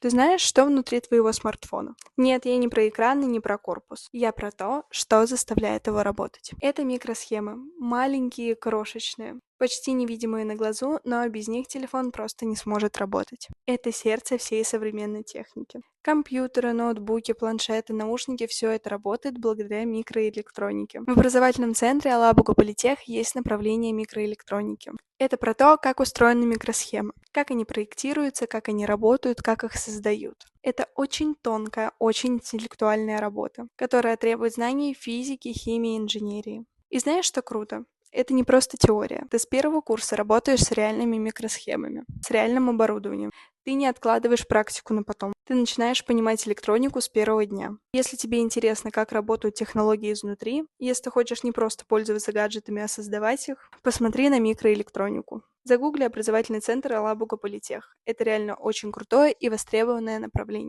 Ты знаешь, что внутри твоего смартфона? Нет, я не про экран и не про корпус. Я про то, что заставляет его работать. Это микросхемы. Маленькие, крошечные. Почти невидимые на глазу, но без них телефон просто не сможет работать. Это сердце всей современной техники. Компьютеры, ноутбуки, планшеты, наушники — все это работает благодаря микроэлектронике. В образовательном центре Алабуга Политех есть направление микроэлектроники. Это про то, как устроены микросхемы, как они проектируются, как они работают, как их создают. Это очень тонкая, очень интеллектуальная работа, которая требует знаний физики, химии, инженерии. И знаешь, что круто? Это не просто теория. Ты с первого курса работаешь с реальными микросхемами, с реальным оборудованием. Ты не откладываешь практику на потом. Ты начинаешь понимать электронику с первого дня. Если тебе интересно, как работают технологии изнутри, если ты хочешь не просто пользоваться гаджетами, а создавать их, посмотри на микроэлектронику. Загугли образовательный центр Алабуга Политех. Это реально очень крутое и востребованное направление.